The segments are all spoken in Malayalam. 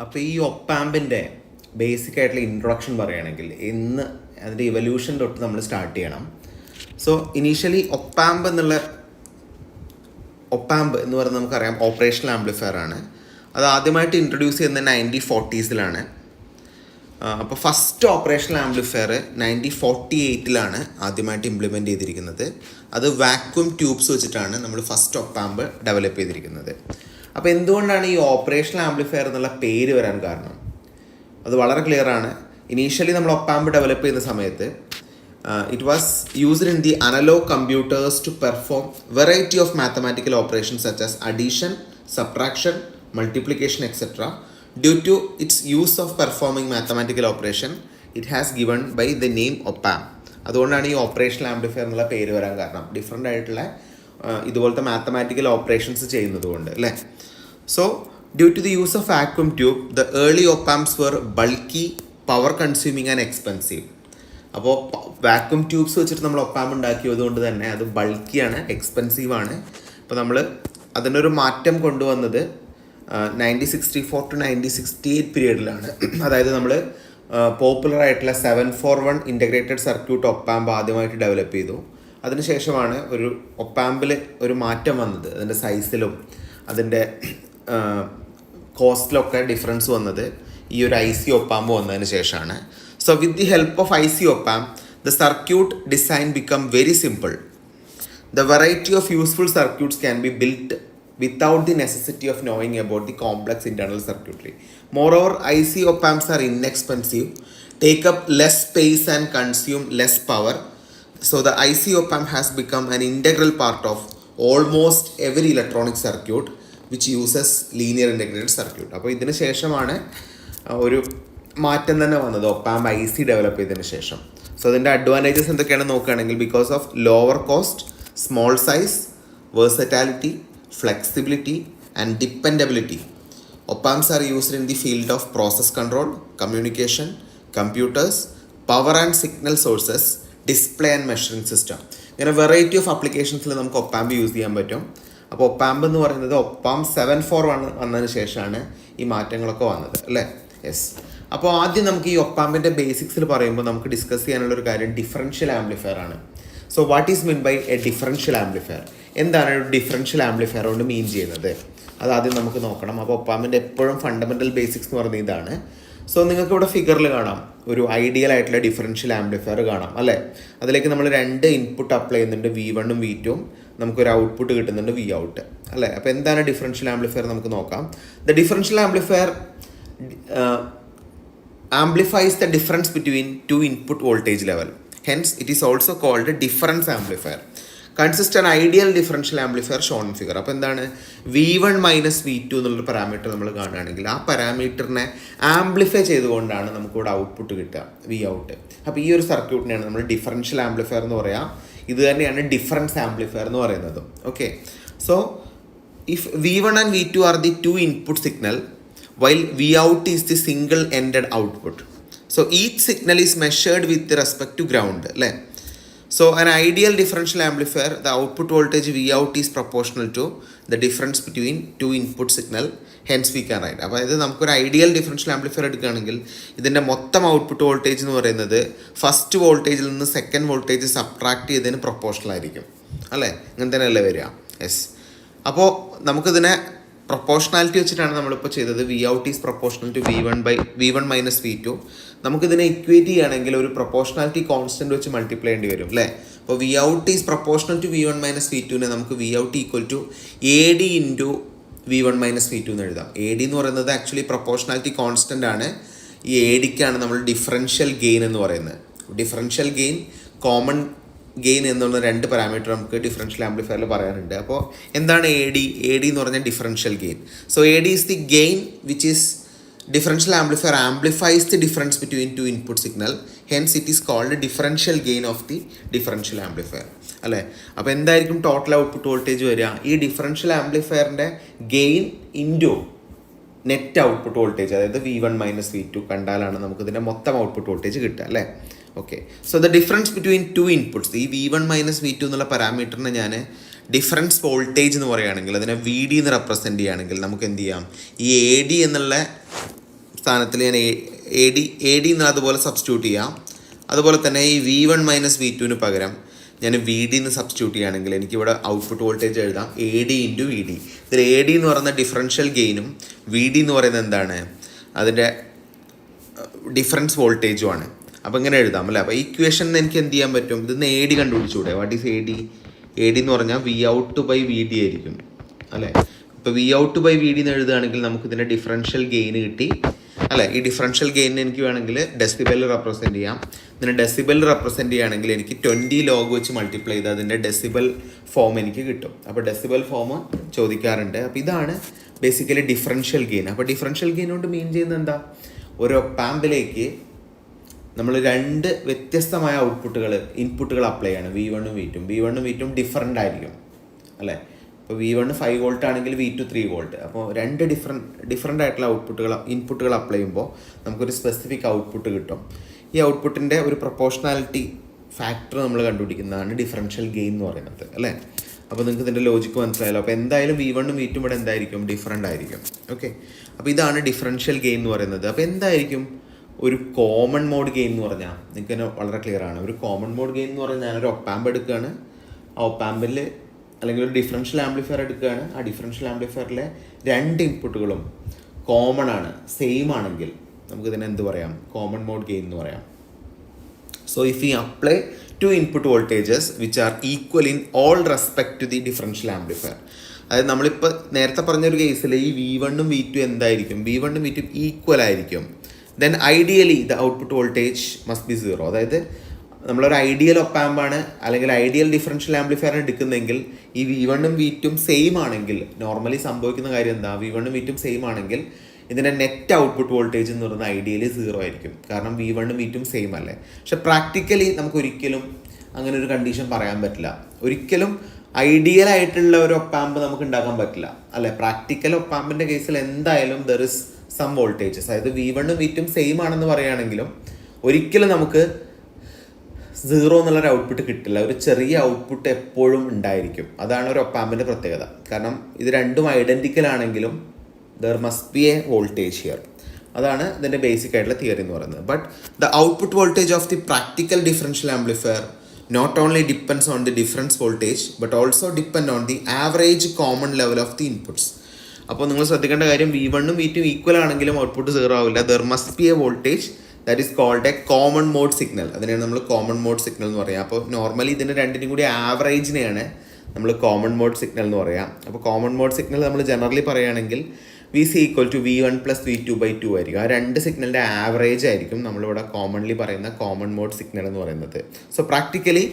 അപ്പോൾ ഈ ഒപ്പാമ്പിൻ്റെ ബേസിക് ആയിട്ടുള്ള ഇൻട്രൊഡക്ഷൻ പറയുകയാണെങ്കിൽ ഇന്ന് അതിൻ്റെ ഇവല്യൂഷൻ തൊട്ട് നമ്മൾ സ്റ്റാർട്ട് ചെയ്യണം. സോ ഇനീഷ്യലി ഒപ്പാമ്പ് എന്ന് പറയുന്നത് നമുക്കറിയാം ഓപ്പറേഷണൽ ആംപ്ലിഫയർ ആണ്. അത് ആദ്യമായിട്ട് ഇൻട്രൊഡ്യൂസ് ചെയ്യുന്നത് 1940s. അപ്പോൾ ഫസ്റ്റ് ഓപ്പറേഷണൽ ആംപ്ലിഫയർ 1948 ആദ്യമായിട്ട് ഇംപ്ലിമെൻറ്റ് ചെയ്തിരിക്കുന്നത്. അത് വാക്വം ട്യൂബ്സ് വെച്ചിട്ടാണ് നമ്മൾ ഫസ്റ്റ് ഒപ്പാമ്പ് ഡെവലപ്പ് ചെയ്തിരിക്കുന്നത്. അപ്പോൾ എന്തുകൊണ്ടാണ് ഈ ഓപ്പറേഷണൽ ആംപ്ലിഫയർ എന്നുള്ള പേര് വരാൻ കാരണം? അത് വളരെ ക്ലിയർ ആണ്. ഇനീഷ്യലി നമ്മൾ ഒപ്പാമ്പ് ഡെവലപ്പ് ചെയ്യുന്ന സമയത്ത് it was used in the analog computers to perform variety of mathematical operations such as addition, subtraction, multiplication, etc. Due to its use of performing mathematical operation, it has given by the name op-amp. അതുകൊണ്ടാണ് ഈ ഓപ്പറേഷണൽ ആംപ്ലിഫയർ എന്നുള്ള പേര് വരാൻ കാരണം. ഡിഫറെൻ്റ് ആയിട്ടുള്ള ഇതുപോലത്തെ മാത്തമാറ്റിക്കൽ ഓപ്പറേഷൻസ് ചെയ്യുന്നത് കൊണ്ട് അല്ലേ. So due to the use of vacuum tube the early opamps were bulky, power consuming and expensive. അപ്പോൾ വാക്വം ട്യൂബ്സ് വെച്ചിട്ട് നമ്മൾ ഒപ്പാമ്പ് ഉണ്ടാക്കിയത് കൊണ്ട് തന്നെ അത് ബൾക്കിയാണ്, എക്സ്പെൻസീവാണ്. അപ്പോൾ നമ്മൾ അതിനൊരു മാറ്റം കൊണ്ടുവന്നത് 1964 to 1968 പീരീഡിലാണ്. അതായത് നമ്മൾ പോപ്പുലർ ആയിട്ടുള്ള 741 ഇൻ്റഗ്രേറ്റഡ് സർക്യൂട്ട് ഒപ്പാമ്പ് ആദ്യമായിട്ട് ഡെവലപ്പ് ചെയ്തു. അതിനുശേഷമാണ് ഒരു ഒപ്പാമ്പിൽ ഒരു മാറ്റം വന്നത്. അതിൻ്റെ സൈസിലും അതിൻ്റെ കോസ്റ്റിലൊക്കെ ഡിഫറൻസ് വന്നത് ഈ ഒരു IC ഒപ്പാമ്പ് വന്നതിന് ശേഷമാണ്. So with the help of IC op-amp, the circuit design become very simple. The variety of useful circuits can be built without the necessity of knowing about the complex internal circuitry. Moreover, IC op-amps are inexpensive, take up less space and consume less power. So the IC op-amp has become an integral part of almost every electronic circuit which uses linear integrated circuit. അപ്പോൾ ഇതിന് ശേഷമാണ് ഒരു മാറ്റം തന്നെ വന്നത് ഒപ്പാമ്പ് IC ഡെവലപ്പ് ചെയ്തതിന് ശേഷം. സോ അതിൻ്റെ അഡ്വാൻറ്റേജസ് എന്തൊക്കെയാണെന്ന് നോക്കുകയാണെങ്കിൽ because of lower cost, small size, versatility, flexibility and dependability. Opamps are used in the field of process control, communication, computers, power and signal sources, display and measuring system. ഇങ്ങനെ വെറൈറ്റി ഓഫ് ആപ്ലിക്കേഷൻസിൽ നമുക്ക് ഒപ്പാമ്പ് യൂസ് ചെയ്യാൻ പറ്റും. അപ്പോൾ ഒപ്പാമ്പ് എന്ന് പറയുന്നത് ഒപ്പാം 741 വന്നതിന് ശേഷമാണ് ഈ മാറ്റങ്ങളൊക്കെ വന്നത് അല്ലേ. യെസ്. അപ്പോൾ ആദ്യം നമുക്ക് ഈ ഒപ്പാമ്പിൻ്റെ ബേസിക്സിൽ പറയുമ്പോൾ നമുക്ക് ഡിസ്കസ് ചെയ്യാനുള്ളൊരു കാര്യം ഡിഫറൻഷ്യൽ ആംപ്ലിഫയർ ആണ്. So what is mean by a differential amplifier? എന്താണ് ഒരു ഡിഫറൻഷ്യൽ ആംപ്ലിഫയർ കൊണ്ട് മീൻ ചെയ്യുന്നത്? അതാദ്യം നമുക്ക് നോക്കണം. അപ്പോൾ ഒപ്പാമ്പിൻ്റെ എപ്പോഴും ഫണ്ടമെൻ്റൽ ബേസിക്സ് എന്ന് പറയുന്നത് ഇതാണ്. സോ നിങ്ങൾക്ക് ഇവിടെ ഫിഗറിൽ കാണാം ഒരു ഐഡിയൽ ആയിട്ടുള്ള ഡിഫറൻഷ്യൽ ആംപ്ലിഫയർ കാണാം അല്ലേ. അതിലേക്ക് നമ്മൾ 2 ഇൻപുട്ട് അപ്ലൈ ചെയ്യുന്നുണ്ട്, V1 ഉം V2 ഉം. നമുക്കൊരു ഔട്ട്പുട്ട് കിട്ടുന്നുണ്ട് Vout അല്ലേ. അപ്പോൾ എന്താണ് ഡിഫറൻഷ്യൽ ആംപ്ലിഫയർ നമുക്ക് നോക്കാം. The differential amplifier amplifies the difference between two input voltage level. Hence, it is also called a difference amplifier. Consists an ideal differential amplifier shown in figure. അപ്പോൾ എന്താണ് V1 മൈനസ് V2 എന്നുള്ളൊരു പാരാമീറ്റർ നമ്മൾ കാണുകയാണെങ്കിൽ ആ പാരാമീറ്ററിനെ ആംപ്ലിഫൈ ചെയ്തുകൊണ്ടാണ് നമുക്കിവിടെ ഔട്ട്പുട്ട് കിട്ടുക, Vout. അപ്പോൾ ഈ ഒരു സർക്യൂട്ടിനെയാണ് നമ്മൾ ഡിഫറൻഷ്യൽ ആംപ്ലിഫയർ എന്ന് പറയാം. ഇത് തന്നെയാണ് ഡിഫറൻസ് ആംപ്ലിഫയർ എന്ന് പറയുന്നത്. Okay. So if V1 and V2 are the two input signal, while Vout is the single-ended output. So each signal is measured with respect to ground. So an ideal differential amplifier, the output voltage Vout is proportional to the difference between two input signal. Hence we can write. അപ്പോൾ ഇത് നമുക്കൊരു ഐഡിയൽ ഡിഫറൻഷ്യൽ ആംപ്ലിഫയർ എടുക്കുകയാണെങ്കിൽ ഇതിൻ്റെ മൊത്തം ഔട്ട്പുട്ട് വോൾട്ടേജ് എന്ന് പറയുന്നത് ഫസ്റ്റ് വോൾട്ടേജിൽ നിന്ന് സെക്കൻഡ് വോൾട്ടേജ് സബ്ട്രാക്ട് ചെയ്തതിന് പ്രൊപ്പോർഷണൽ ആയിരിക്കും അല്ലേ. ഇങ്ങനെ തന്നെയല്ലേ വരിക. യെസ്. അപ്പോൾ നമുക്കിതിനെ പ്രൊപ്പോർഷണാലിറ്റി വെച്ചിട്ടാണ് നമ്മളിപ്പോൾ ചെയ്തത്. Vout is proportional to V1 minus V2. നമുക്കിതിനെ ഇക്വേറ്റ് ചെയ്യുകയാണെങ്കിൽ ഒരു പ്രൊപ്പോർഷണാലിറ്റി കോൺസ്റ്റൻറ്റ് വെച്ച് മൾട്ടിപ്ലൈ ചെയ്യേണ്ടി വരും അല്ലേ. അപ്പോൾ Vout is proportional to V1 minus V2നെ നമുക്ക് Vout equal to AD into V1 minus V2 എന്ന് എഴുതാം. AD എന്ന് പറയുന്നത് ആക്ച്വലി പ്രൊപ്പോർഷണാലിറ്റി കോൺസ്റ്റൻ്റ് ആണ്. ഈ ADക്കാണ് നമ്മൾ ഡിഫറൻഷ്യൽ ഗെയിൻ എന്ന് പറയുന്നത്. ഡിഫറൻഷ്യൽ ഗെയിൻ, കോമൺ ഗെയിൻ എന്നുള്ള 2 പാരാമീറ്റർ നമുക്ക് ഡിഫറൻഷ്യൽ ആംപ്ലിഫയറിൽ പറയാനുണ്ട്. അപ്പോൾ എന്താണ് AD എന്ന് പറഞ്ഞാൽ differential gain. So AD is the gain which is differential amplifier amplifies the difference between two input signal. Hence it is called differential gain of the differential amplifier അല്ലേ. അപ്പോൾ എന്തായിരിക്കും ടോട്ടൽ ഔട്ട്പുട്ട് വോൾട്ടേജ് വരിക? ഈ ഡിഫറൻഷ്യൽ ആംപ്ലിഫയറിൻ്റെ gain into net output voltage, അതായത് V1 മൈനസ് V2 കണ്ടാലാണ് നമുക്കിതിൻ്റെ മൊത്തം ഔട്ട്പുട്ട് വോൾട്ടേജ് കിട്ടുക അല്ലേ. Okay. So the difference between to inputs, ഈ V1 മൈനസ് V2 എന്നുള്ള പാരാമീറ്ററിനെ ഞാൻ ഡിഫറൻസ് വോൾട്ടേജ് എന്ന് പറയുകയാണെങ്കിൽ അതിനെ VD എന്ന് റെപ്രസെൻറ്റ് ചെയ്യുകയാണെങ്കിൽ നമുക്ക് എന്ത് ചെയ്യാം, ഈ AD എന്നുള്ള സ്ഥാനത്തിൽ ഞാൻ എ ഡി എന്ന് അതുപോലെ സബ്സ്റ്റിറ്റ്യൂട്ട് ചെയ്യാം. അതുപോലെ തന്നെ ഈ V1 മൈനസ് V2 പകരം ഞാൻ VD എന്ന് സബ്സ്റ്റിറ്റ്യൂട്ട് ചെയ്യുകയാണെങ്കിൽ എനിക്കിവിടെ ഔട്ട്പുട്ട് വോൾട്ടേജ് എഴുതാം AD ഇൻറ്റു VD. ഇതിൽ AD എന്ന് പറയുന്ന ഡിഫറൻഷ്യൽ ഗെയിനും VD എന്ന് പറയുന്നത് എന്താണ്, അതിൻ്റെ ഡിഫറൻസ് വോൾട്ടേജുമാണ്. അപ്പോൾ ഇങ്ങനെ എഴുതാം അല്ലേ. അപ്പോൾ ഇക്വേഷൻ എനിക്ക് എന്ത് ചെയ്യാൻ പറ്റും, ഇതിന്ന് AD കണ്ടുപിടിച്ചൂടെ. വാട്ട് ഈസ് AD എന്ന് പറഞ്ഞാൽ Vout/VD ആയിരിക്കും അല്ലേ. ഇപ്പോൾ Vout/VD എന്ന് എഴുതുകയാണെങ്കിൽ നമുക്ക് ഇതിൻ്റെ ഡിഫറൻഷ്യൽ ഗെയിൻ കിട്ടി അല്ലേ. ഈ ഡിഫറൻഷ്യൽ ഗെയിനിന് എനിക്ക് വേണമെങ്കിൽ ഡെസിബൽ റെപ്രസെൻറ്റ് ചെയ്യാം. ഇതിനെ ഡെസിബൽ റെപ്രസെൻറ്റ് ചെയ്യുകയാണെങ്കിൽ എനിക്ക് 20 ലോഗ് വെച്ച് മൾട്ടിപ്ലൈ ചെയ്ത് അതിൻ്റെ ഡെസിബൽ ഫോം എനിക്ക് കിട്ടും. അപ്പോൾ ഡെസിബൽ ഫോം ചോദിക്കാറുണ്ട്. അപ്പോൾ ഇതാണ് ബേസിക്കലി ഡിഫറൻഷ്യൽ ഗെയിൻ. അപ്പോൾ ഡിഫറൻഷ്യൽ ഗെയിൻ കൊണ്ട് മീൻ ചെയ്യുന്നത് എന്താ, ഒരു ഒപ്പാമ്പിലേക്ക് നമ്മൾ 2 വ്യത്യസ്തമായ ഇൻപുട്ടുകൾ അപ്ലൈ ചെയ്യണം. V1 V2 ഡിഫറൻ്റ് ആയിരിക്കും അല്ലേ. ഇപ്പോൾ V1 5 വോൾട്ട് ആണെങ്കിൽ V2 3 വോൾട്ട്. അപ്പോൾ 2 ഡിഫറൻ്റ് ആയിട്ടുള്ള ഇൻപുട്ടുകൾ അപ്ലൈ ചെയ്യുമ്പോൾ നമുക്കൊരു സ്പെസിഫിക് ഔട്ട്പുട്ട് കിട്ടും. ഈ ഔട്ട്പുട്ടിൻ്റെ ഒരു പ്രൊപ്പോർഷണാലിറ്റി ഫാക്ടർ നമ്മൾ കണ്ടുപിടിക്കുന്നതാണ് ഡിഫറൻഷ്യൽ ഗെയിൻ എന്ന് പറയുന്നത് അല്ലേ. അപ്പോൾ നിങ്ങൾക്ക് ഇതിൻ്റെ ലോജിക്ക് മനസ്സിലായല്ലോ. അപ്പോൾ എന്തായാലും V1 V2 ഇവിടെ എന്തായിരിക്കും, ഡിഫറൻ്റ് ആയിരിക്കും. ഓക്കെ, അപ്പോൾ ഇതാണ് ഡിഫറൻഷ്യൽ ഗെയിൻ എന്ന് പറയുന്നത്. അപ്പോൾ എന്തായിരിക്കും ഒരു കോമൺ മോഡ് ഗെയിൻ എന്ന് പറഞ്ഞാൽ നിങ്ങൾക്ക് തന്നെ വളരെ ക്ലിയർ ആണ്. ഒരു കോമൺ മോഡ് ഗെയിൻ എന്ന് പറഞ്ഞാൽ ഞാനൊരു ഒപ്പാമ്പ് എടുക്കുകയാണ്. ആ ഒപ്പാമ്പിൽ അല്ലെങ്കിൽ ഒരു ഡിഫറൻഷ്യൽ ആംപ്ലിഫയർ എടുക്കുകയാണ്. ആ ഡിഫറൻഷ്യൽ ആംപ്ലിഫയറിലെ 2 ഇൻപുട്ടുകളും കോമൺ ആണ്, സെയിം ആണെങ്കിൽ നമുക്കിതിനെ എന്ത് പറയാം, കോമൺ മോഡ് ഗെയിൻ എന്ന് പറയാം. So if you apply 2 input voltages which are equal in all respect to the differential amplifier. അതായത് നമ്മളിപ്പോൾ നേരത്തെ പറഞ്ഞൊരു കേസിൽ ഈ V1 V2 എന്തായിരിക്കും, V1 V2 ഈക്വൽ ആയിരിക്കും. Then ideally the output voltage must be 0. അതായത് നമ്മളൊരു ഐഡിയൽ ഒപ്പാമ്പാണ് അല്ലെങ്കിൽ ഐഡിയൽ ഡിഫറൻഷ്യൽ ആംപ്ലിഫയർ എടുക്കുന്നതെങ്കിൽ ഈ V1 V2 സെയിം ആണെങ്കിൽ നോർമലി സംഭവിക്കുന്ന കാര്യം എന്താ, V1 V2 സെയിം ആണെങ്കിൽ ഇതിൻ്റെ നെറ്റ് ഔട്ട്പുട്ട് വോൾട്ടേജ് എന്ന് പറയുന്നത് ഐഡിയലി 0 ആയിരിക്കും. കാരണം V1 V2 സെയിം അല്ലേ. പക്ഷെ പ്രാക്ടിക്കലി നമുക്ക് ഒരിക്കലും അങ്ങനെ ഒരു കണ്ടീഷൻ പറയാൻ പറ്റില്ല. ഒരിക്കലും ഐഡിയൽ ആയിട്ടുള്ള ഒരു ഒപ്പാമ്പ് നമുക്ക് ഉണ്ടാക്കാൻ പറ്റില്ല അല്ലേ. പ്രാക്ടിക്കൽ ഒപ്പാമ്പിൻ്റെ കേസിൽ എന്തായാലും ദർ ഇസ് സം വോൾട്ടേജസ്. അതായത് V1 V2 സെയിം ആണെന്ന് പറയുകയാണെങ്കിലും ഒരിക്കലും നമുക്ക് 0 എന്നുള്ളൊരു ഔട്ട്പുട്ട് കിട്ടില്ല. ഒരു ചെറിയ ഔട്ട്പുട്ട് എപ്പോഴും ഉണ്ടായിരിക്കും. അതാണ് ഒരു ഒപ്പാമ്പിൻ്റെ പ്രത്യേകത. കാരണം ഇത് രണ്ടും ഐഡൻറ്റിക്കൽ ആണെങ്കിലും there must be a voltage here. അതാണ് ഇതിൻ്റെ ബേസിക് ആയിട്ടുള്ള തിയറി എന്ന് പറയുന്നത്. But the output voltage of the practical differential amplifier not only depends on the difference voltage but also depend on the average common level of the inputs. അപ്പോൾ നിങ്ങൾ ശ്രദ്ധിക്കേണ്ട കാര്യം V1 V2 ഈക്വൽ ആണെങ്കിലും ഔട്ട്പുട്ട് 0 ആവില്ല. There must be a voltage that is called a common mode signal. അതിനെയാണ് നമ്മൾ കോമൺ മോഡ് സിഗ്നൽ എന്ന് പറയുക. അപ്പോൾ നോർമലി ഇതിൻ്റെ രണ്ടിനും കൂടി ആവറേജിനെയാണ് നമ്മൾ കോമൺ മോഡ് സിഗ്നൽ എന്ന് പറയാം. അപ്പോൾ കോമൺ മോഡ് സിഗ്നൽ നമ്മൾ ജനറലി പറയുകയാണെങ്കിൽ VC = V1 + V2/2 ആയിരിക്കും. ആ 2 സിഗ്നലിൻ്റെ ആവറേജ് ആയിരിക്കും നമ്മളിവിടെ കോമൺലി പറയുന്ന കോമൺ മോഡ് സിഗ്നൽ എന്ന് പറയുന്നത്. So practically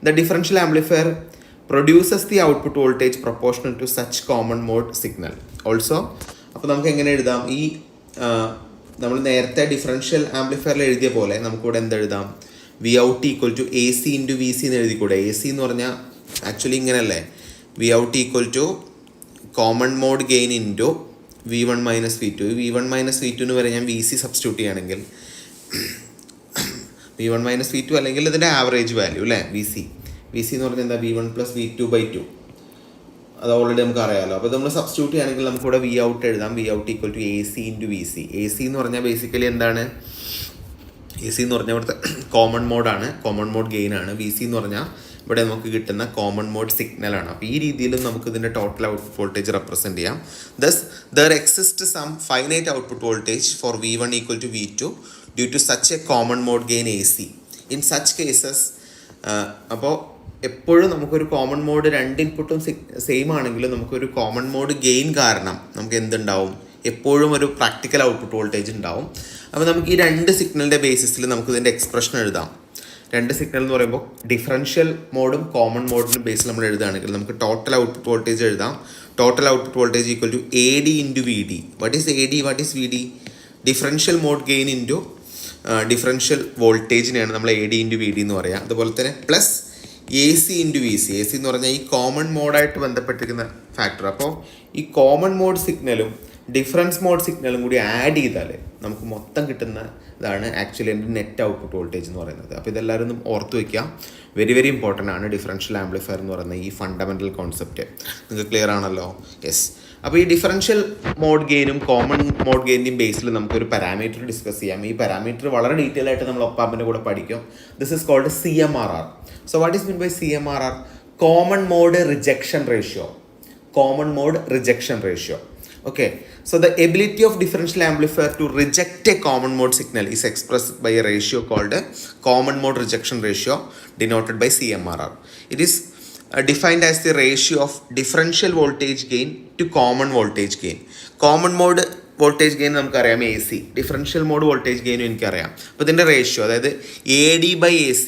the differential amplifier produces the output voltage proportional to such common mode signal also. അപ്പോൾ നമുക്ക് എങ്ങനെ എഴുതാം, ഈ നമ്മൾ നേരത്തെ ഡിഫറൻഷ്യൽ ആംപ്ലിഫയറിൽ എഴുതിയ പോലെ നമുക്കിവിടെ എന്തെഴുതാം, Vout = AC × VC എന്ന് എഴുതിക്കൂടെ. AC എന്ന് പറഞ്ഞാൽ ആക്ച്വലി ഇങ്ങനെയല്ലേ, Vout = common mode gain into V1 minus V2. V1 minus V2 എന്ന് വരെ ഞാൻ VC സബ്സ്റ്റിറ്റ്യൂട്ട് ചെയ്യുകയാണെങ്കിൽ V1 മൈനസ് V2 അല്ലെങ്കിൽ ഇതിൻ്റെ ആവറേജ് വാല്യൂ അല്ലേ VC എന്ന് പറഞ്ഞാൽ എന്താ, V1 + V2/2. അത് ഓൾറെഡി നമുക്ക് അറിയാമല്ലോ. അപ്പോൾ നമ്മൾ സബ്സ്റ്റിറ്റ്യൂട്ട് ചെയ്യുകയാണെങ്കിൽ നമുക്കിവിടെ Vout എഴുതാം. Vout = AC × VC. AC എന്ന് പറഞ്ഞാൽ ബേസിക്കലി എന്താണ്, AC എന്ന് പറഞ്ഞാൽ ഇവിടുത്തെ കോമൺ മോഡാണ്, കോമൺ മോഡ് ഗെയിൻ ആണ്. VC എന്ന് പറഞ്ഞാൽ ഇവിടെ നമുക്ക് കിട്ടുന്ന കോമൺ മോഡ് സിഗ്നലാണ്. അപ്പോൾ ഈ രീതിയിലും നമുക്ക് ഇതിൻ്റെ ടോട്ടൽ ഔട്ട്പുട്ട് വോൾട്ടേജ് റെപ്രസെൻറ്റ് ചെയ്യാം. Thus there exist some finite output voltage for V1 = V2 due to such a common mode gain AC. In such cases അപ്പോൾ എപ്പോഴും നമുക്കൊരു കോമൺ മോഡ് 2 ഇൻപുട്ടും സെയിം ആണെങ്കിലും നമുക്കൊരു കോമൺ മോഡ് ഗെയിൻ കാരണം നമുക്ക് എന്തുണ്ടാവും, എപ്പോഴും ഒരു പ്രാക്ടിക്കൽ ഔട്ട്പുട്ട് വോൾട്ടേജ് ഉണ്ടാവും. അപ്പോൾ നമുക്ക് ഈ 2 സിഗ്നലിൻ്റെ ബേസിസിൽ നമുക്ക് ഇതിൻ്റെ എക്സ്പ്രഷൻ എഴുതാം. 2 സിഗ്നൽ എന്ന് പറയുമ്പോൾ ഡിഫറൻഷ്യൽ മോഡും കോമൺ മോഡിൻ്റെ ബേസിൽ നമ്മൾ എഴുതുകയാണെങ്കിൽ നമുക്ക് ടോട്ടൽ ഔട്ട്പുട്ട് വോൾട്ടേജ് എഴുതാം. Total output voltage = AD × VD. What is AD, what is VD? Differential mode gain into differential വോൾട്ടേജിനെയാണ് നമ്മൾ AD × VD എന്ന് പറയുക. അതുപോലെ തന്നെ പ്ലസ് AC × VC. AC എന്ന് പറഞ്ഞാൽ ഈ കോമൺ മോഡായിട്ട് ബന്ധപ്പെട്ടിരിക്കുന്ന ഫാക്ടർ. അപ്പോൾ ഈ കോമൺ മോഡ് സിഗ്നലും ഡിഫറൻസ് മോഡ് സിഗ്നലും കൂടി ആഡ് ചെയ്താൽ നമുക്ക് മൊത്തം കിട്ടുന്ന ഇതാണ് ആക്ച്വലി എൻ്റെ നെറ്റ് ഔട്ട്പുട്ട് വോൾട്ടേജ് എന്ന് പറയുന്നത്. അപ്പോൾ ഇതെല്ലാവരും ഒന്ന് ഓർത്ത് വയ്ക്കുക. വെരി വെരി ഇമ്പോർട്ടൻ്റ് ആണ് ഡിഫറൻഷ്യൽ ആംപ്ലിഫയർ എന്ന് പറയുന്ന ഈ ഫണ്ടമെൻ്റൽ കോൺസെപ്റ്റ്. നിങ്ങൾക്ക് ക്ലിയർ ആണല്ലോ? യെസ്. അപ്പോൾ ഈ ഡിഫറൻഷ്യൽ മോഡ് ഗെയിനും കോമൺ മോഡ് ഗെയിൻ്റെയും ബേസിൽ നമുക്കൊരു പാരാമീറ്റർ ഡിസ്കസ് ചെയ്യാം. ഈ പാരാമീറ്റർ വളരെ ഡീറ്റെയിൽ ആയിട്ട് നമ്മൾ ഒപ്പാമ്പിൻ്റെ കൂടെ പഠിക്കും. This is called CMRR. So what is mean by CMRR? Common mode rejection ratio. Common mode rejection ratio. Okay, so the ability of differential amplifier to reject a common mode signal is expressed by a ratio called a common mode rejection ratio, denoted by CMRR. It is defined as the ratio of differential voltage gain to common voltage gain. Common mode voltage gain നമുക്കറിയാം AC, ഡിഫറൻഷ്യൽ മോഡ് വോൾട്ടേജ് ഗെയിനും എനിക്കറിയാം. അപ്പോൾ ഇതിൻ്റെ റേഷ്യോ, അതായത് AD/AC,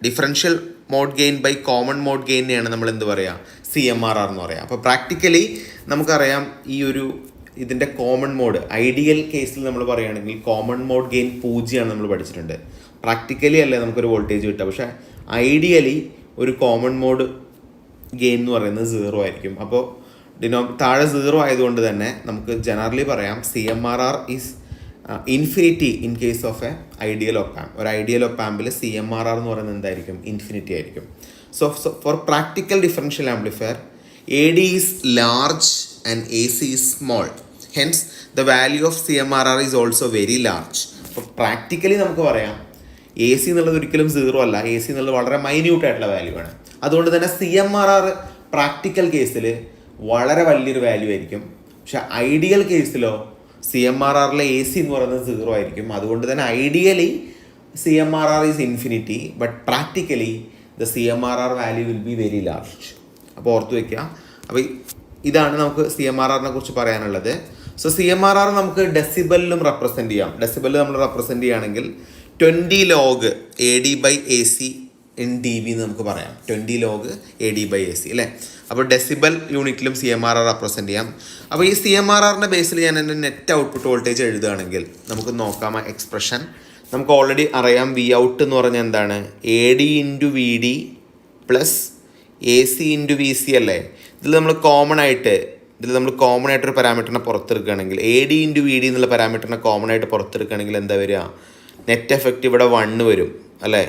differential mode gain by common mode ഗെയിനെയാണ് നമ്മൾ എന്ത് പറയുക? CMRR എന്ന് പറയാം. അപ്പോൾ പ്രാക്ടിക്കലി നമുക്കറിയാം ഈ ഒരു ഇതിൻ്റെ കോമൺ മോഡ് ഐഡിയൽ കേസിൽ നമ്മൾ പറയുകയാണെങ്കിൽ കോമൺ മോഡ് ഗെയിൻ 0 നമ്മൾ പഠിച്ചിട്ടുണ്ട്. പ്രാക്ടിക്കലി അല്ലേ നമുക്കൊരു വോൾട്ടേജ് കിട്ടുക, പക്ഷേ ഐഡിയലി ഒരു കോമൺ മോഡ് ഗെയിൻ എന്ന് പറയുന്നത് 0 ആയിരിക്കും. അപ്പോൾ താഴെ 0 ആയതുകൊണ്ട് തന്നെ നമുക്ക് ജനറലി പറയാം CMRR is infinity in case of A ideal op-amp. ഒരു ഐഡിയൽ ഒപ്പാമ്പിൽ CMRR എന്ന് പറയുന്നത് എന്തായിരിക്കും? ഇൻഫിനിറ്റി ആയിരിക്കും. So for practical differential amplifier, AD is large and AC is small. Hence, the value of CMRR is also very large. അപ്പോൾ പ്രാക്ടിക്കലി നമുക്ക് പറയാം AC എന്നുള്ളത് ഒരിക്കലും 0 അല്ല. AC എന്നുള്ളത് വളരെ മൈന്യൂട്ട് ആയിട്ടുള്ള വാല്യൂ ആണ്. അതുകൊണ്ട് തന്നെ CMRR പ്രാക്ടിക്കൽ കേസിൽ വളരെ വലിയൊരു വാല്യൂ ആയിരിക്കും. പക്ഷെ ഐഡിയൽ കേസിലോ CMRRലെ AC എന്ന് പറയുന്നത് 0 ആയിരിക്കും. അതുകൊണ്ട് തന്നെ ideally CMRR is infinity, but practically the CMRR value will be very large. അപ്പോൾ ഓർത്ത് വയ്ക്കുക. അപ്പോൾ ഇതാണ് നമുക്ക് CMRRനെ കുറിച്ച് പറയാനുള്ളത്. സോ CMRR നമുക്ക് ഡെസിബലിലും റെപ്രസെൻറ്റ് ചെയ്യാം. ഡെസിബലിൽ നമ്മൾ റെപ്രസെൻറ്റ് ചെയ്യുകയാണെങ്കിൽ 20 log AD/AC in dB എന്ന് നമുക്ക് പറയാം. 20 log AD/AC അല്ലേ? അപ്പോൾ ഡെസിബൽ യൂണിറ്റിലും CMRR റെപ്രസെൻറ്റ് ചെയ്യാം. അപ്പോൾ ഈ CMRRൻ്റെ ബേസിൽ ഞാൻ എൻ്റെ നെറ്റ് ഔട്ട്പുട്ട് വോൾട്ടേജ് എഴുതുകയാണെങ്കിൽ നമുക്ക് നോക്കാം ആ എക്സ്പ്രഷൻ. നമുക്ക് ഓൾറെഡി അറിയാം വി ഔട്ട് എന്ന് പറഞ്ഞാൽ എന്താണ്? AD/VD പ്ലസ് AC × VC അല്ലേ? ഇതിൽ നമ്മൾ കോമൺ ആയിട്ടൊരു പാരാമീറ്ററിനെ പുറത്തെടുക്കുകയാണെങ്കിൽ AD/VD എന്നുള്ള പാരാമീറ്ററിനെ കോമൺ ആയിട്ട് പുറത്തെടുക്കുകയാണെങ്കിൽ എന്താ വരിക? നെറ്റ് എഫക്റ്റ് ഇവിടെ 1 വരും അല്ലേ?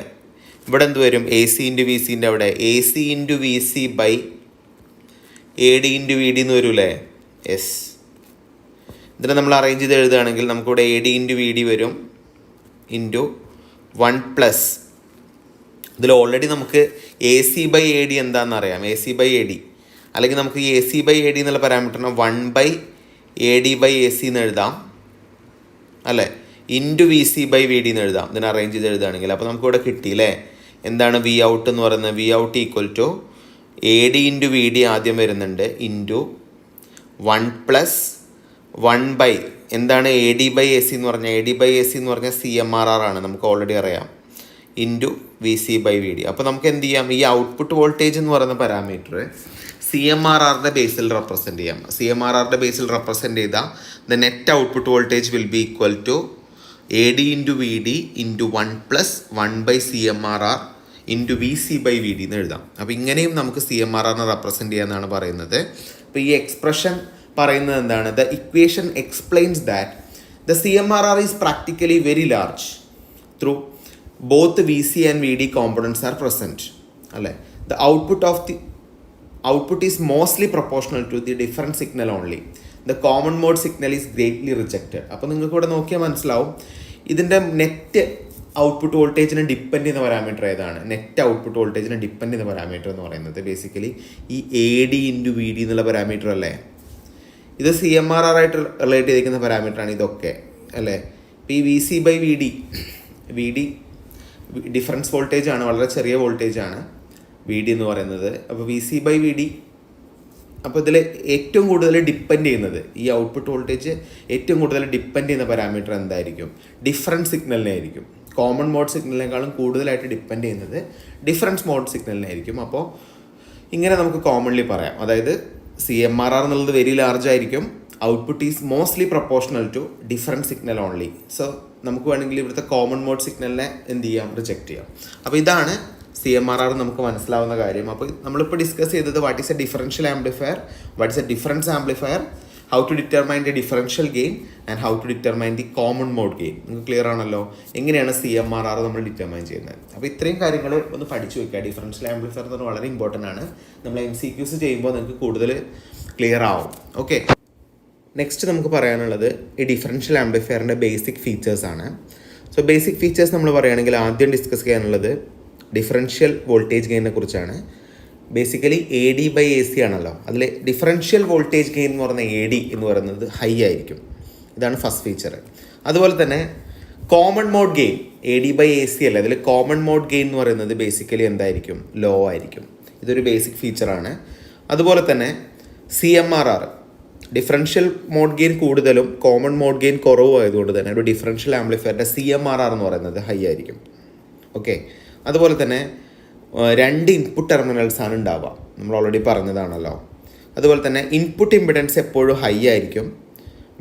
ഇവിടെ എന്ത് വരും? AC × VCൻ്റെ അവിടെ AC × VC ബൈ AD/VD എന്ന് വരൂല്ലേ? യെസ്. ഇതിനെ നമ്മൾ അറേഞ്ച് ചെയ്ത് എഴുതുകയാണെങ്കിൽ നമുക്കിവിടെ AD/VD വരും ഇൻറ്റു 1+. ഇതിൽ ഓൾറെഡി നമുക്ക് AC/AD എന്താണെന്ന് അറിയാം. AC/AD അല്ലെങ്കിൽ നമുക്ക് AC/AD എന്നുള്ള പാരാമീറ്ററിനെ 1/AD/AC എന്ന് എഴുതാം അല്ലേ? ഇൻറ്റു VC/VD എന്ന് എഴുതാം. ഇതിനെ അറേഞ്ച് ചെയ്ത് എഴുതുകയാണെങ്കിൽ അപ്പോൾ നമുക്കിവിടെ കിട്ടിയില്ലേ? എന്താണ് വി ഔട്ട് എന്ന് പറയുന്നത്? V out equal to AD/VD ആദ്യം വരുന്നുണ്ട് ഇൻറ്റു 1+1/ എന്താണ് AD/AC എന്ന് പറഞ്ഞാൽ? AD/AC എന്ന് പറഞ്ഞാൽ CMRR ആണ്, നമുക്ക് ഓൾറെഡി അറിയാം, ഇൻറ്റു VC/VD. അപ്പോൾ നമുക്ക് എന്ത് ചെയ്യാം? ഈ ഔട്ട്പുട്ട് വോൾട്ടേജ് എന്ന് പറയുന്ന പാരാമീറ്റർ CMRRൻ്റെ ബേസിൽ റെപ്രസെൻറ്റ് ചെയ്യാം. CMRRൻ്റെ ബേസിൽ റെപ്രസെൻറ്റ് ചെയ്താൽ the net output voltage will be equal to AD/VD into 1+1/CMRR into VC/VD എന്ന് എഴുതാം. അപ്പോൾ ഇങ്ങനെയും നമുക്ക് CMRRനെ റെപ്രസെൻറ്റ് ചെയ്യാമെന്നാണ് പറയുന്നത്. അപ്പോൾ ഈ എക്സ്പ്രഷൻ പറയുന്നത് എന്താണ്? The equation explains that the CMRR is practically very large through both VC and VD components are present അല്ലേ? The output is mostly proportional to the different signal only. The common mode signal is greatly rejected. അപ്പോൾ നിങ്ങൾക്ക് ഇവിടെ നോക്കിയാൽ മനസ്സിലാവും ഇതിൻ്റെ നെറ്റ് ഔട്ട്പുട്ട് വോൾട്ടേജിനെ ഡിപ്പെൻഡ് ചെയ്യുന്ന പാരാമീറ്റർ ഏതാണ്? നെറ്റ് ഔട്ട്പുട്ട് വോൾട്ടേജിനെ ഡിപ്പെൻഡ് ചെയ്യുന്ന പാരാമീറ്റർ എന്ന് പറയുന്നത് ബേസിക്കലി ഈ AD/VD എന്നുള്ള പാരാമീറ്റർ അല്ലേ? ഇത് CMRR ആയിട്ട് റിലേറ്റ് ചെയ്തിരിക്കുന്ന പാരാമീറ്ററാണ് ഇതൊക്കെ അല്ലേ? ഇപ്പോൾ ഈ VC/VD ഡിഫറൻസ് വോൾട്ടേജ് ആണ്, വളരെ ചെറിയ വോൾട്ടേജ് ആണ് VD എന്ന് പറയുന്നത്. അപ്പോൾ VC/VD, അപ്പോൾ ഇതിൽ ഏറ്റവും കൂടുതൽ ഡിപ്പെൻഡ് ചെയ്യുന്നത് ഈ ഔട്ട്പുട്ട് വോൾട്ടേജ് ഏറ്റവും കൂടുതൽ ഡിപ്പെൻഡ് ചെയ്യുന്ന പാരാമീറ്റർ എന്തായിരിക്കും? ഡിഫറൻസ് സിഗ്നലിനെ ആയിരിക്കും. കോമൺ മോഡ് സിഗ്നലിനേക്കാളും കൂടുതലായിട്ട് ഡിപ്പെൻഡ് ചെയ്യുന്നത് ഡിഫറൻസ് മോഡ് സിഗ്നലിനായിരിക്കും. അപ്പോൾ ഇങ്ങനെ നമുക്ക് കോമൺലി പറയാം, അതായത് CMRR എന്നുള്ളത് വെരി ലാർജ് ആയിരിക്കും, output is mostly proportional to different signal only. So നമുക്ക് വേണമെങ്കിൽ ഇവിടുത്തെ കോമൺ മോഡ് സിഗ്നലിനെ എന്ത് ചെയ്യാം? റിജക്റ്റ് ചെയ്യാം. അപ്പോൾ ഇതാണ് CMRR നമുക്ക് മനസ്സിലാവുന്ന കാര്യം. അപ്പോൾ നമ്മളിപ്പോൾ ഡിസ്കസ് ചെയ്തത് what is a differential amplifier, what is a difference amplifier, how to determine the differential gain and how to determine the common mode gain. നിങ്ങൾക്ക് ക്ലിയർ ആണല്ലോ എങ്ങനെയാണ് CMRR നമ്മൾ ഡിറ്റർമൈൻ ചെയ്യുന്നത്. അപ്പോൾ ഇത്രയും കാര്യങ്ങൾ ഒന്ന് പഠിച്ചു വയ്ക്കുക. ഡിഫറൻഷ്യൽ ആംപ്ലിഫയർ എന്ന് പറഞ്ഞാൽ വളരെ ഇമ്പോർട്ടൻ്റ് ആണ്. നമ്മൾ MCQs ചെയ്യുമ്പോൾ നിങ്ങൾക്ക് കൂടുതൽ ക്ലിയർ ആവും. ഓക്കെ, നെക്സ്റ്റ് നമുക്ക് പറയാനുള്ളത് ഈ ഡിഫറൻഷ്യൽ ആംപ്ലിഫയറിൻ്റെ ബേസിക് ഫീച്ചേഴ്സാണ്. സോ ബേസിക് ഫീച്ചേഴ്സ് നമ്മൾ പറയുകയാണെങ്കിൽ ആദ്യം ഡിസ്കസ് ചെയ്യാനുള്ളത് ഡിഫറൻഷ്യൽ വോൾട്ടേജ് ഗെയിനെ കുറിച്ചാണ്. ബേസിക്കലി AD/AC ആണല്ലോ. അതിൽ ഡിഫറൻഷ്യൽ വോൾട്ടേജ് ഗെയിൻ എന്ന് പറയുന്ന AD എന്ന് പറയുന്നത് ഹൈ ആയിരിക്കും. ഇതാണ് ഫസ്റ്റ് ഫീച്ചർ. അതുപോലെ തന്നെ കോമൺ മോഡ് ഗെയിൻ AD/AC അല്ല, അതിൽ കോമൺ മോഡ് ഗെയിൻ എന്ന് പറയുന്നത് ബേസിക്കലി എന്തായിരിക്കും, ലോ ആയിരിക്കും. ഇതൊരു ബേസിക് ഫീച്ചറാണ്. അതുപോലെ തന്നെ CMRR ഡിഫറൻഷ്യൽ മോഡ് ഗെയിൻ കൂടുതലും കോമൺ മോഡ് ഗെയിൻ കുറവും ആയതുകൊണ്ട് തന്നെ ഒരു ഡിഫറൻഷ്യൽ ആംപ്ലിഫയറിൻ്റെ CMRR എന്ന് പറയുന്നത് ഹൈ ആയിരിക്കും. ഓക്കെ, അതുപോലെ തന്നെ 2 ഇൻപുട്ട് ടെർമിനൽസ് ആണ് ഉണ്ടാവുക, നമ്മൾ ഓൾറെഡി പറഞ്ഞതാണല്ലോ. അതുപോലെ തന്നെ ഇൻപുട്ട് ഇമ്പിഡൻസ് എപ്പോഴും ഹൈ ആയിരിക്കും,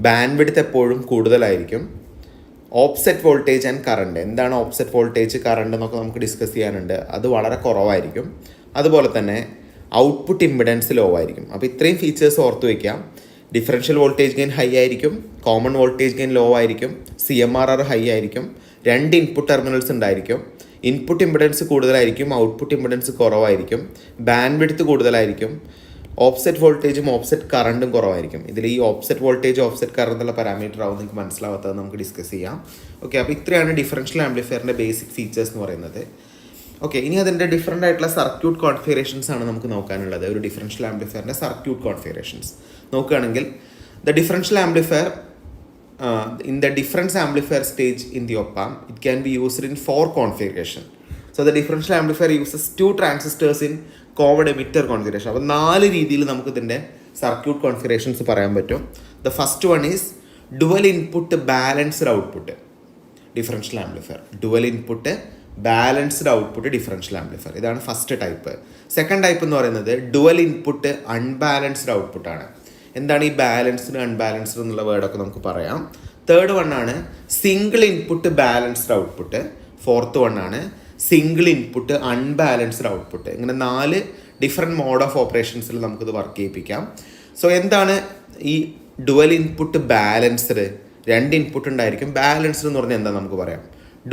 ബാൻഡ് വിഡ്ത്ത് എപ്പോഴും കൂടുതലായിരിക്കും. ഓപ്സെറ്റ് വോൾട്ടേജ് ആൻഡ് കറണ്ട്, എന്താണ് ഓപ്സെറ്റ് വോൾട്ടേജ് കറണ്ട് എന്നൊക്കെ നമുക്ക് ഡിസ്കസ് ചെയ്യാനുണ്ട്, അത് വളരെ കുറവായിരിക്കും. അതുപോലെ തന്നെ ഔട്ട്പുട്ട് ഇമ്പിഡൻസ് ലോ ആയിരിക്കും. അപ്പോൾ ഇത്രയും ഫീച്ചേഴ്സ് ഓർത്ത് വയ്ക്കാം. ഡിഫറൻഷ്യൽ വോൾട്ടേജ് ഗെയിൻ ഹൈ ആയിരിക്കും, കോമൺ വോൾട്ടേജ് ഗെയിൻ ലോ ആയിരിക്കും, CMRR ഹൈ ആയിരിക്കും, 2 ഇൻപുട്ട് ടെർമിനൽസ് ഉണ്ടായിരിക്കും, ഇൻപുട്ട് ഇമ്പിഡൻസ് കൂടുതലായിരിക്കും, ഔട്ട്പുട്ട് ഇമ്പിഡൻസ് കുറവായിരിക്കും, ബാൻഡ് വിഡ്ത്ത് കൂടുതലായിരിക്കും, ഓപ്സെറ്റ് വോൾട്ടേജും ഓപ്സെറ്റ് കറണ്ടും കുറവായിരിക്കും. ഇതിൽ ഈ ഓപ്സെറ്റ് വോൾട്ടേജ് ഓപ്സെറ്റ് കറണ്ട് എന്നുള്ള പാരാമീറ്റർ ആവും നിങ്ങൾക്ക് മനസ്സിലാവാത്തത് നമുക്ക് ഡിസ്കസ് ചെയ്യാം. ഓക്കെ, അപ്പോൾ ഇത്രയാണ് ഡിഫറൻഷ്യൽ ആംപ്ലിഫയറിൻ്റെ ബേസിക് ഫീച്ചേഴ്സ് എന്ന് പറയുന്നത്. ഓക്കെ, ഇനി അതിൻ്റെ ഡിഫറൻ്റ് ആയിട്ടുള്ള സർക്യൂട്ട് കോൺഫിഗറേഷൻസ് ആണ് നമുക്ക് നോക്കാനുള്ളത്. ഒരു ഡിഫറൻഷ്യൽ ആംപ്ലിഫയറിൻ്റെ സർക്യൂട്ട് കോൺഫിഗറേഷൻസ് നോക്കുകയാണെങ്കിൽ the differential amplifier in the difference amplifier stage in the op-amp, it can be used in 4 configuration. So the differential amplifier uses 2 transistors in common emitter configuration. അപ്പോൾ 4 രീതിയിൽ നമുക്ക് ഇതിൻ്റെ സർക്യൂട്ട് കോൺഫിഗറേഷൻസ് പറയാൻ പറ്റും. The first one is dual input balanced output differential amplifier. Dual input balanced output differential amplifier, ഇതാണ് ഫസ്റ്റ് ടൈപ്പ്. സെക്കൻഡ് ടൈപ്പ് എന്ന് പറയുന്നത് ഡുവൽ ഇൻപുട്ട് അൺബാലൻസ്ഡ് ഔട്ട്പുട്ട് ആണ്. എന്താണ് ഈ ബാലൻസ്ഡ് അൺബാലൻസ്ഡ് എന്നുള്ള വേർഡൊക്കെ നമുക്ക് പറയാം. തേർഡ് വൺ ആണ് single input balanced output. Fourth one ആണ് സിംഗിൾ ഇൻപുട്ട് അൺബാലൻസ്ഡ് ഔട്ട്പുട്ട്. ഇങ്ങനെ 4 ഡിഫറെൻറ്റ് മോഡ് ഓഫ് ഓപ്പറേഷൻസിൽ നമുക്കിത് വർക്ക് ചെയ്യിപ്പിക്കാം. സോ എന്താണ് ഈ ഡുവൽ ഇൻപുട്ട് ബാലൻസ്ഡ്? 2 ഇൻപുട്ട് ഉണ്ടായിരിക്കും. ബാലൻസ്ഡ് എന്ന് പറഞ്ഞാൽ എന്താ നമുക്ക് പറയാം,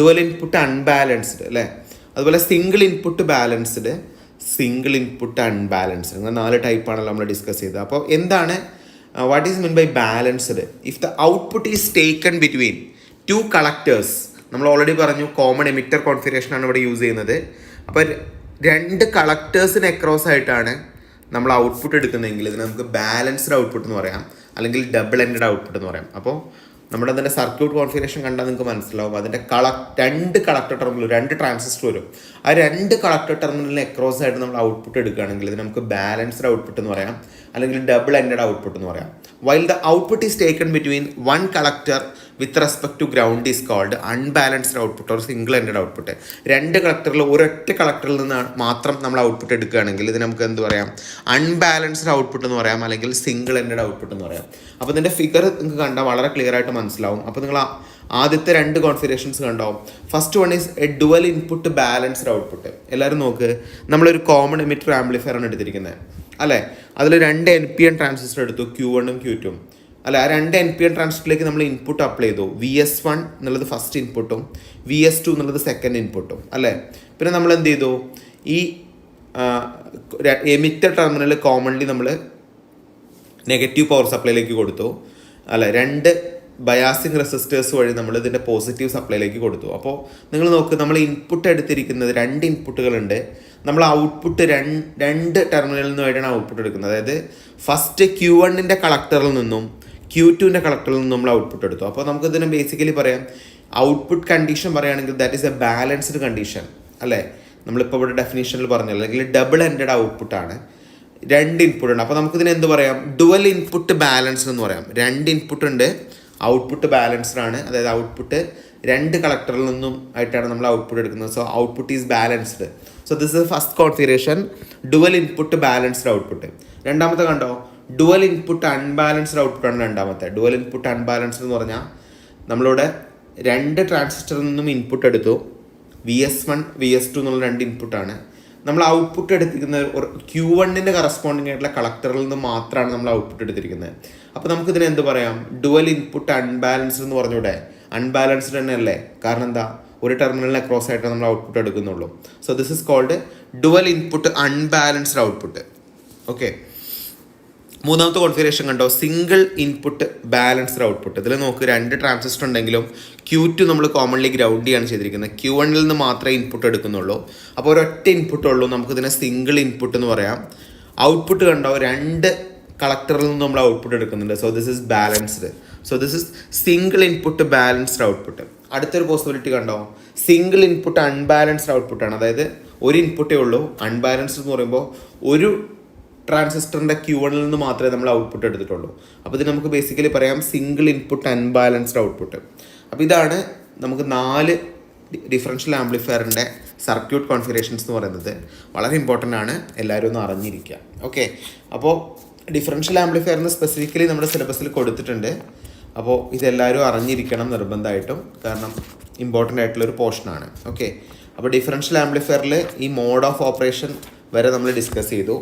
ഡുവൽ ഇൻപുട്ട് അൺബാലൻസ്ഡ് അല്ലേ. അതുപോലെ single input balanced, single input unbalanced, ഇങ്ങനെ 4 ടൈപ്പാണല്ലോ നമ്മൾ ഡിസ്കസ് ചെയ്തത്. അപ്പോൾ എന്താണ് what is mean by balanced? If the output is taken between 2 collectors, നമ്മൾ ഓൾറെഡി പറഞ്ഞു കോമൺ എമിറ്റർ കോൺഫിഗറേഷനാണ് ഇവിടെ യൂസ് ചെയ്യുന്നത്. അപ്പോൾ 2 കളക്ടേഴ്സിന് അക്രോസ് ആയിട്ടാണ് നമ്മൾ ഔട്ട്പുട്ട് എടുക്കുന്നതെങ്കിൽ ഇതിന് നമുക്ക് ബാലൻസ്ഡ് ഔട്ട്പുട്ട് എന്ന് പറയാം, അല്ലെങ്കിൽ ഡബിൾ എൻഡഡ് ഔട്ട്പുട്ട് എന്ന് പറയാം. അപ്പോൾ നമ്മുടെ അതിൻ്റെ സർക്യൂട്ട് കോൺഫിഗറേഷൻ കണ്ടാൽ നിങ്ങൾക്ക് മനസ്സിലാവും. അതിൻ്റെ 2 കളക്ടർ ടെർമിനൽ, 2 ട്രാൻസിസ്റ്റർ വരും. ആ 2 കളക്ടർ ടെർമിനലിന് അക്രോസ് ആയിട്ട് നമ്മൾ ഔട്ട്പുട്ട് എടുക്കുകയാണെങ്കിൽ ഇത് നമുക്ക് ബാലൻസ്ഡ് ഔട്ട്പുട്ട് എന്ന് പറയാം, അല്ലെങ്കിൽ ഡബിൾ എൻഡഡ് ഔട്ട്പുട്ട് എന്ന് പറയാം. While the output is taken between 1 collector with respect to ground is called unbalanced output or single ended output. 2 കളക്ടറിൽ ഒരൊറ്റ കളക്ടറിൽ നിന്ന് മാത്രം നമ്മൾ ഔട്ട്പുട്ട് എടുക്കുകയാണെങ്കിൽ ഇത് നമുക്ക് എന്ത് പറയാം, അൺബാലൻസ്ഡ് ഔട്ട്പുട്ട് എന്ന് പറയാം, അല്ലെങ്കിൽ സിംഗിൾ എൻഡഡ് ഔട്ട്പുട്ട് എന്ന് പറയാം. അപ്പോൾ ഇതിൻ്റെ ഫിഗർ നിങ്ങൾക്ക് കണ്ടാൽ വളരെ ക്ലിയർ ആയിട്ട് മനസ്സിലാവും. അപ്പോൾ നിങ്ങൾ ആദ്യത്തെ 2 കോൺഫിഗറേഷൻസ് കണ്ടാവും. First one is a dual input balanced output. എല്ലാവരും നോക്ക്, നമ്മളൊരു കോമൺ എമിറ്റർ ആംപ്ലിഫയർ ആണ് എടുത്തിരിക്കുന്നത് അല്ലേ. അതിൽ 2 NPN ട്രാൻസിസ്റ്റർ എടുത്തു, Q1 ഉം Q2 ഉം അല്ല. ആ 2 NPN ട്രാൻസിസ്റ്ററിലേക്ക് നമ്മൾ ഇൻപുട്ട് അപ്ലൈ ചെയ്തു. VS1 എന്നുള്ളത് ഫസ്റ്റ് ഇൻപുട്ടും VS2 എന്നുള്ളത് സെക്കൻഡ് ഇൻപുട്ടും അല്ലേ. പിന്നെ നമ്മൾ എന്ത് ചെയ്തു, ഈ എമിറ്റർ ടെർമിനൽ കോമൺലി നമ്മൾ നെഗറ്റീവ് പവർ സപ്ലൈയിലേക്ക് കൊടുത്തു അല്ല. 2 ബയാസിങ് റെസിസ്റ്റേഴ്സ് വഴി നമ്മൾ ഇതിൻ്റെ പോസിറ്റീവ് സപ്ലൈയിലേക്ക് കൊടുത്തു. അപ്പോൾ നിങ്ങൾ നോക്ക്, നമ്മൾ ഇൻപുട്ട് എടുത്തിരിക്കുന്നത് 2 ഇൻപുട്ടുകളുണ്ട്. നമ്മൾ ഔട്ട്പുട്ട് 2 ടെർമിനലിൽ നിന്നായിട്ടാണ് ഔട്ട്പുട്ട് എടുക്കുന്നത്. അതായത് ഫസ്റ്റ് Q1 കളക്ടറിൽ നിന്നും Q2 കളക്ടറിൽ നിന്നും നമ്മൾ ഔട്ട്പുട്ട് എടുത്തു. അപ്പോൾ നമുക്കിതിനെ ബേസിക്കലി പറയാം, ഔട്ട്പുട്ട് കണ്ടീഷൻ പറയുകയാണെങ്കിൽ that is A balanced condition അല്ലേ. നമ്മളിപ്പോൾ ഇവിടെ ഡെഫിനേഷനിൽ പറഞ്ഞല്ലോ, അല്ലെങ്കിൽ ഡബിൾ എൻഡഡ് ഔട്ട്പുട്ടാണ്. 2 ഇൻപുട്ട് ഉണ്ട്. അപ്പോൾ നമുക്കിതിന് എന്ത് പറയാം, ഡുവൽ ഇൻപുട്ട് ബാലൻസ്ഡ് എന്ന് പറയാം. 2 ഇൻപുട്ട് ഉണ്ട്, ഔട്ട്പുട്ട് ബാലൻസ്ഡ് ആണ്. അതായത് ഔട്ട്പുട്ട് 2 കളക്ടറിൽ നിന്നും ആയിട്ടാണ് നമ്മൾ ഔട്ട്പുട്ട് എടുക്കുന്നത്. So output is balanced. So this is first configuration, dual input balanced output. രണ്ടാമത്തെ കണ്ടോ, ഡുവൽ ഇൻപുട്ട് അൺബാലൻസ്ഡ് ഔട്ട്പുട്ടാണ് രണ്ടാമത്തെ. ഡുവൽ ഇൻപുട്ട് അൺബാലൻസ്ഡ് എന്ന് പറഞ്ഞാൽ നമ്മളിവിടെ 2 ട്രാൻസിസ്റ്ററിൽ നിന്നും ഇൻപുട്ട് എടുത്തു. VS1 VS2 എന്നുള്ള 2 ഇൻപുട്ടാണ്. നമ്മൾ ഔട്ട്പുട്ട് എടുത്തിരിക്കുന്നത് ഒരു Q1-ന്റെ കറസ്പോണ്ടിങ് ആയിട്ടുള്ള കളക്ടറിൽ നിന്ന് മാത്രമാണ് നമ്മൾ ഔട്ട്പുട്ട് എടുത്തിരിക്കുന്നത്. അപ്പോൾ നമുക്കിതിനെ എന്ത് പറയാം? ഡുവൽ ഇൻപുട്ട് അൺബാലൻസ്ഡ് എന്ന് പറഞ്ഞൂടെ? അൺബാലൻസ്ഡ് തന്നെ അല്ലേ? കാരണം എന്താ? ഒരു ടെർമിനലിന് അക്രോസ് ആയിട്ട് നമ്മൾ ഔട്ട്പുട്ട് എടുക്കുന്നുള്ളൂ. So this is called dual input unbalanced output. Okay, മൂന്നാമത്തെ കോൺഫിഗറേഷൻ കണ്ടോ? Single input balanced output. ഇതിൽ നോക്ക്, 2 ട്രാൻസിസ്റ്റർ ഉണ്ടെങ്കിലും Q2 നമ്മൾ കോമൺലി ഗ്രൗണ്ട് ചെയ്യാണ് ചെയ്തിരിക്കുന്നത്. Q1-ൽ നിന്ന് മാത്രമേ ഇൻപുട്ട് എടുക്കുന്നുള്ളൂ. അപ്പോൾ ഒരൊറ്റ ഇൻപുട്ട് ഉള്ളൂ, നമുക്കിതിനെ സിംഗിൾ ഇൻപുട്ട് എന്ന് പറയാം. ഔട്ട്പുട്ട് കണ്ടോ? 2 കളക്ടറിൽ നിന്ന് നമ്മൾ ഔട്ട്പുട്ട് എടുക്കുന്നുണ്ട്. So this is balanced. So this is single input balanced output. അടുത്തൊരു പോസിബിലിറ്റി കണ്ടോ? സിംഗിൾ ഇൻപുട്ട് അൺബാലൻസ്ഡ് ഔട്ട്പുട്ടാണ്. അതായത് ഒരു ഇൻപുട്ടേ ഉള്ളൂ. അൺബാലൻസ്ഡ് എന്ന് പറയുമ്പോൾ ഒരു ട്രാൻസിസ്റ്ററിൻ്റെ Q1-ൽ നിന്ന് മാത്രമേ നമ്മൾ ഔട്ട്പുട്ട് എടുത്തിട്ടുള്ളൂ. അപ്പോൾ ഇത് നമുക്ക് ബേസിക്കലി പറയാം സിംഗിൾ ഇൻപുട്ട് അൺബാലൻസ്ഡ് ഔട്ട്പുട്ട്. അപ്പോൾ ഇതാണ് നമുക്ക് 4 ഡിഫറൻഷ്യൽ ആംപ്ലിഫയറിൻ്റെ സർക്യൂട്ട് കോൺഫിഗറേഷൻസ് എന്ന് പറയുന്നത്. വളരെ ഇമ്പോർട്ടൻ്റ് ആണ്, എല്ലാവരും ഒന്ന് അറിഞ്ഞിരിക്കുക. ഓക്കെ, അപ്പോൾ ഡിഫറൻഷ്യൽ ആംപ്ലിഫയറിന് സ്പെസിഫിക്കലി നമ്മുടെ സിലബസിൽ കൊടുത്തിട്ടുണ്ട്. അപ്പോൾ ഇതെല്ലാവരും അറിഞ്ഞിരിക്കണം നിർബന്ധമായിട്ടും, കാരണം ഇമ്പോർട്ടൻ്റ് ആയിട്ടുള്ളൊരു പോർഷനാണ്. ഓക്കെ, അപ്പോൾ ഡിഫറൻഷ്യൽ ആംപ്ലിഫയറിൽ ഈ മോഡ് ഓഫ് ഓപ്പറേഷൻ വരെ നമ്മൾ ഡിസ്കസ് ചെയ്തു.